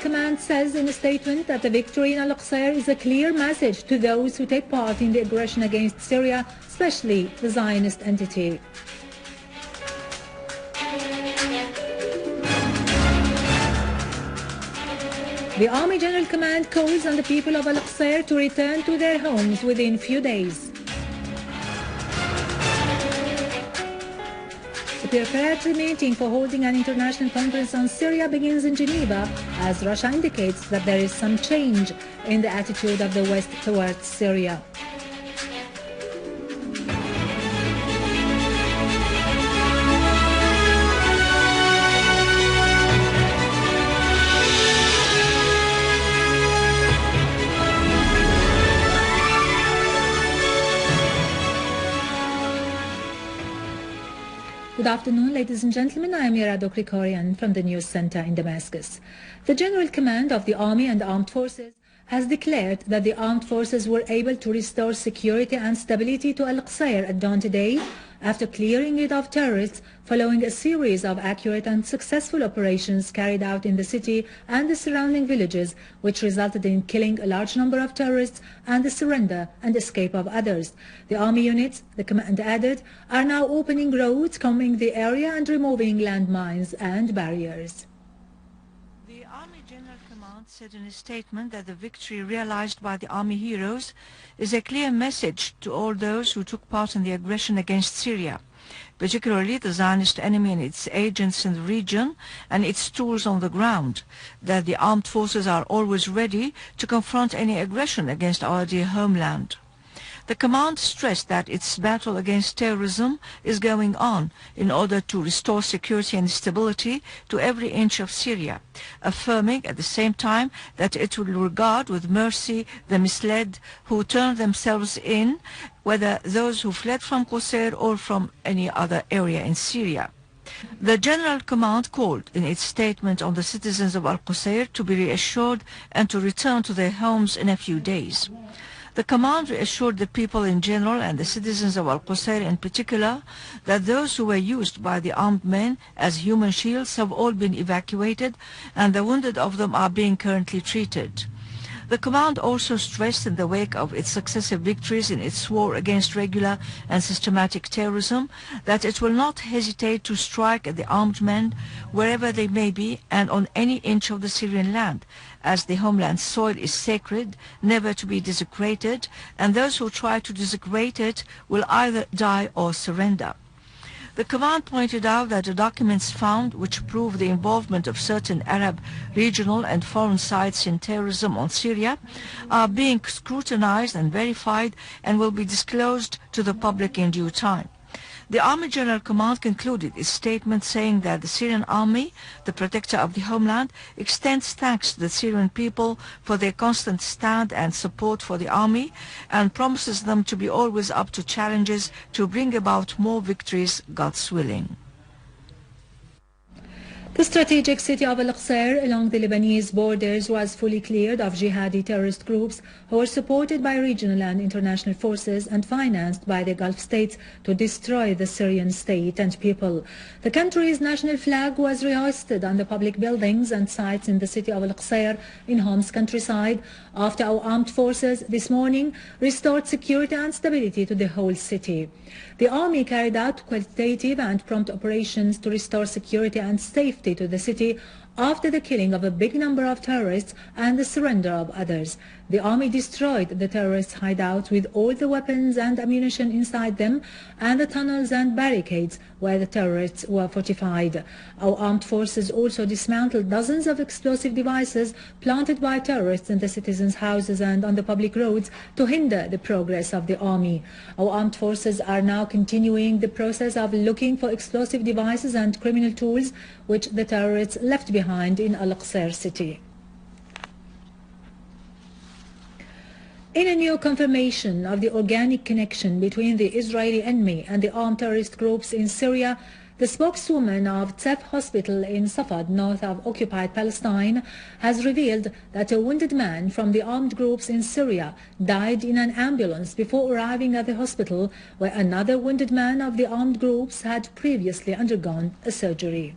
Command says in a statement that the victory in Al-Aqsa is a clear message to those who take part in the aggression against Syria, especially the Zionist entity. The Army General Command calls on the people of Al-Aqsa to return to their homes within few days. The preparatory meeting for holding an international conference on Syria begins in Geneva as Russia indicates that there is some change in the attitude of the West towards Syria. Good afternoon, ladies and gentlemen. I am Irado Krikorian from the News Center in Damascus. The General Command of the Army and Armed Forces has declared that the armed forces were able to restore security and stability to Al-Aqsa at dawn today after clearing it of terrorists following a series of accurate and successful operations carried out in the city and the surrounding villages, which resulted in killing a large number of terrorists and the surrender and escape of others. The army units, the command added, are now opening roads, combing the area and removing landmines and barriers. The Army General Command said in a statement that the victory realized by the Army heroes is a clear message to all those who took part in the aggression against Syria, particularly the Zionist enemy and its agents in the region and its tools on the ground, that the armed forces are always ready to confront any aggression against our dear homeland. The command stressed that its battle against terrorism is going on in order to restore security and stability to every inch of Syria, affirming at the same time that it will regard with mercy the misled who turn themselves in, whether those who fled from Qusayr or from any other area in Syria. The General Command called in its statement on the citizens of Al-Qusayr to be reassured and to return to their homes in a few days. The command reassured the people in general and the citizens of Al-Qusayr in particular that those who were used by the armed men as human shields have all been evacuated and the wounded of them are being currently treated. The command also stressed in the wake of its successive victories in its war against regular and systematic terrorism that it will not hesitate to strike at the armed men wherever they may be and on any inch of the Syrian land, as the homeland soil is sacred, never to be desecrated, and those who try to desecrate it will either die or surrender. The command pointed out that the documents found which prove the involvement of certain Arab regional and foreign sites in terrorism on Syria are being scrutinized and verified and will be disclosed to the public in due time. The Army General Command concluded its statement saying that the Syrian army, the protector of the homeland, extends thanks to the Syrian people for their constant stand and support for the army and promises them to be always up to challenges to bring about more victories, God's willing. The strategic city of Al-Aqsa along the Lebanese borders was fully cleared of jihadi terrorist groups who were supported by regional and international forces and financed by the Gulf states to destroy the Syrian state and people. The country's national flag was rehoisted on the public buildings and sites in the city of Al-Aqsa in Hom's countryside after our armed forces this morning restored security and stability to the whole city. The army carried out qualitative and prompt operations to restore security and safety to the city after the killing of a big number of terrorists and the surrender of others. The army destroyed the terrorists' hideouts with all the weapons and ammunition inside them and the tunnels and barricades where the terrorists were fortified. Our armed forces also dismantled dozens of explosive devices planted by terrorists in the citizens' houses and on the public roads to hinder the progress of the army. Our armed forces are now continuing the process of looking for explosive devices and criminal tools which the terrorists left behind in Al-Aqsa city. In a new confirmation of the organic connection between the Israeli enemy and the armed terrorist groups in Syria, the spokeswoman of Tzef Hospital in Safad, north of occupied Palestine, has revealed that a wounded man from the armed groups in Syria died in an ambulance before arriving at the hospital, where another wounded man of the armed groups had previously undergone a surgery.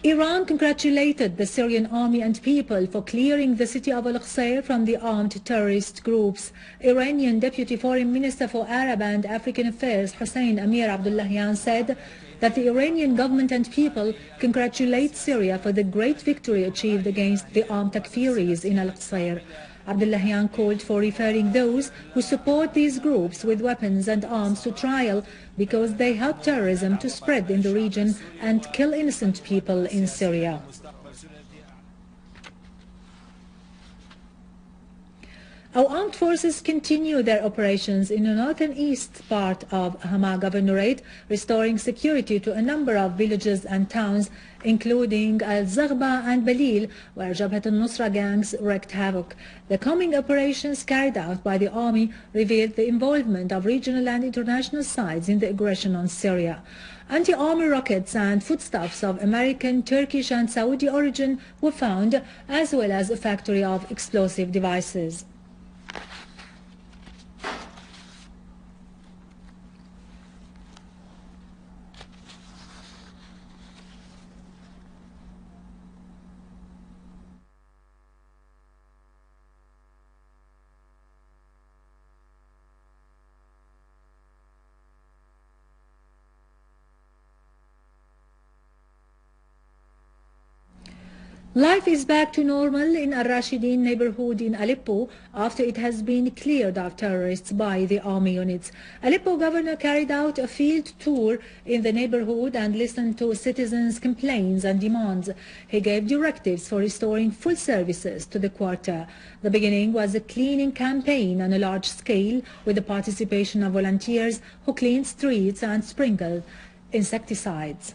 Iran congratulated the Syrian army and people for clearing the city of Al-Qusayr from the armed terrorist groups. Iranian Deputy Foreign Minister for Arab and African Affairs Hossein Amir Abdullahian said that the Iranian government and people congratulate Syria for the great victory achieved against the armed Takfiris in Al-Qusayr. Abdullahian called for referring those who support these groups with weapons and arms to trial because they help terrorism to spread in the region and kill innocent people in Syria. Our armed forces continue their operations in the northern east part of Hama Governorate, restoring security to a number of villages and towns, including Al-Zaghba and Balil, where Jabhat al-Nusra gangs wreaked havoc. The coming operations carried out by the army revealed the involvement of regional and international sides in the aggression on Syria. Anti-army rockets and foodstuffs of American, Turkish and Saudi origin were found, as well as a factory of explosive devices. Life is back to normal in Al-Rashidin neighborhood in Aleppo after it has been cleared of terrorists by the army units. Aleppo governor carried out a field tour in the neighborhood and listened to citizens' complaints and demands. He gave directives for restoring full services to the quarter. The beginning was a cleaning campaign on a large scale with the participation of volunteers who cleaned streets and sprinkled insecticides.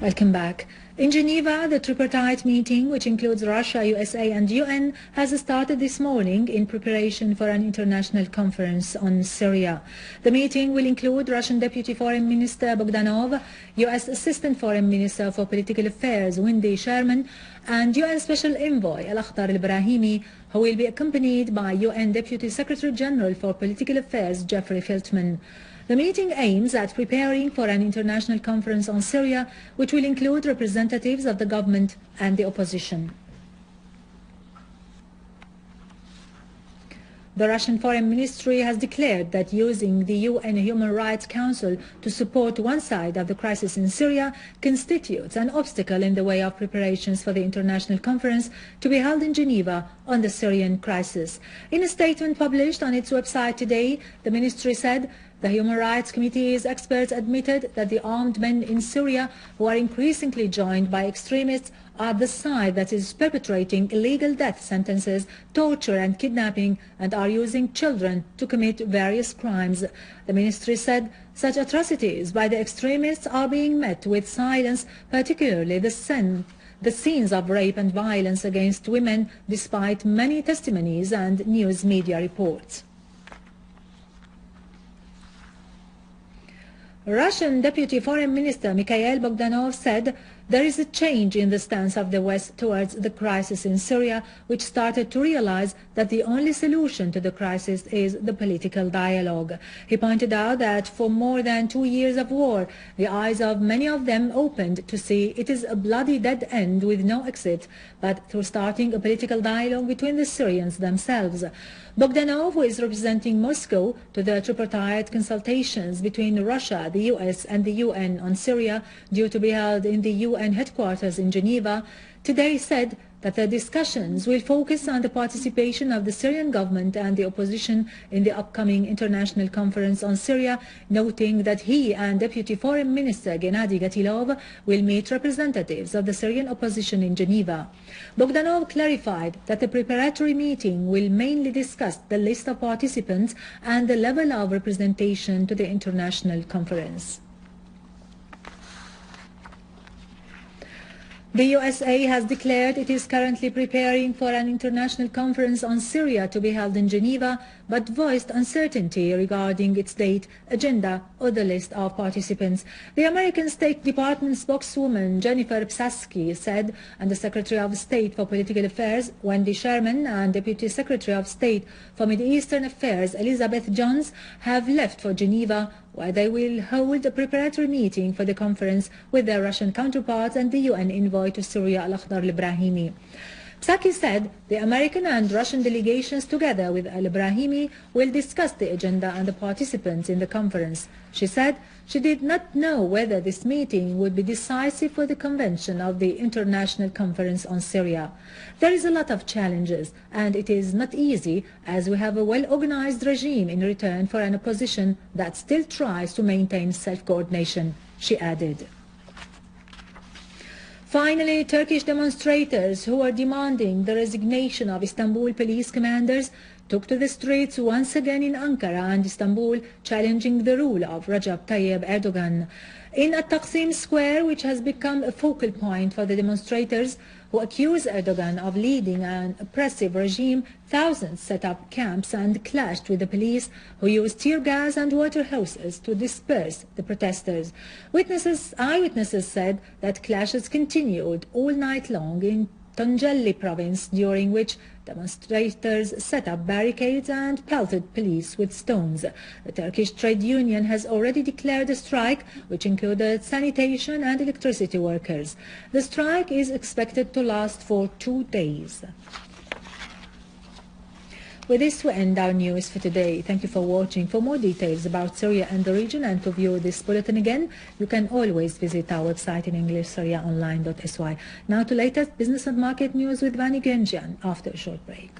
Welcome back. In Geneva, the tripartite meeting, which includes Russia, USA and UN, has started this morning in preparation for an international conference on Syria. The meeting will include Russian Deputy Foreign Minister Bogdanov, US Assistant Foreign Minister for Political Affairs Wendy Sherman, and UN Special Envoy Al-Akhdar al-Brahimi, who will be accompanied by UN Deputy Secretary General for Political Affairs Jeffrey Feltman. The meeting aims at preparing for an international conference on Syria, which will include representatives of the government and the opposition. The Russian Foreign Ministry has declared that using the UN Human Rights Council to support one side of the crisis in Syria constitutes an obstacle in the way of preparations for the international conference to be held in Geneva on the Syrian crisis. In a statement published on its website today, the ministry said the Human Rights Committee's experts admitted that the armed men in Syria, who are increasingly joined by extremists, are the side that is perpetrating illegal death sentences, torture and kidnapping, and are using children to commit various crimes. The ministry said such atrocities by the extremists are being met with silence, particularly the scenes of rape and violence against women, despite many testimonies and news media reports. Russian Deputy Foreign Minister Mikhail Bogdanov said there is a change in the stance of the West towards the crisis in Syria, which started to realize that the only solution to the crisis is the political dialogue. He pointed out that for more than 2 years of war, the eyes of many of them opened to see it is a bloody dead end with no exit, but through starting a political dialogue between the Syrians themselves. Bogdanov, who is representing Moscow to the tripartite consultations between Russia, the US and the UN on Syria, due to be held in the UN headquarters in Geneva, today said that the discussions will focus on the participation of the Syrian government and the opposition in the upcoming international conference on Syria, noting that he and Deputy Foreign Minister Gennady Gatilov will meet representatives of the Syrian opposition in Geneva. Bogdanov clarified that the preparatory meeting will mainly discuss the list of participants and the level of representation to the international conference. The USA has declared it is currently preparing for an international conference on Syria to be held in Geneva, but voiced uncertainty regarding its date, agenda, or the list of participants. The American State Department spokeswoman Jennifer Psaki said, and the Secretary of State for Political Affairs Wendy Sherman and Deputy Secretary of State for Middle Eastern Affairs Elizabeth Johns have left for Geneva, where they will hold a preparatory meeting for the conference with their Russian counterparts and the UN envoy to Syria Al-Akhdar al-Ibrahimi. Psaki said the American and Russian delegations together with al-Ibrahimi will discuss the agenda and the participants in the conference. She said she did not know whether this meeting would be decisive for the convention of the International Conference on Syria. There is a lot of challenges, and it is not easy, as we have a well-organized regime in return for an opposition that still tries to maintain self-coordination, she added. Finally, Turkish demonstrators who are demanding the resignation of Istanbul police commanders took to the streets once again in Ankara and Istanbul, challenging the rule of Recep Tayyip Erdogan. In Taksim Square, which has become a focal point for the demonstrators who accuse Erdogan of leading an oppressive regime, thousands set up camps and clashed with the police, who used tear gas and water hoses to disperse the protesters. Eyewitnesses said that clashes continued all night long in Tunceli province, during which demonstrators set up barricades and pelted police with stones. The Turkish trade union has already declared a strike, which included sanitation and electricity workers. The strike is expected to last for 2 days. With this, we end our news for today. Thank you for watching. For more details about Syria and the region and to view this bulletin again, you can always visit our website in English, syriaonline.sy. Now to latest business and market news with Vani Genjian after a short break.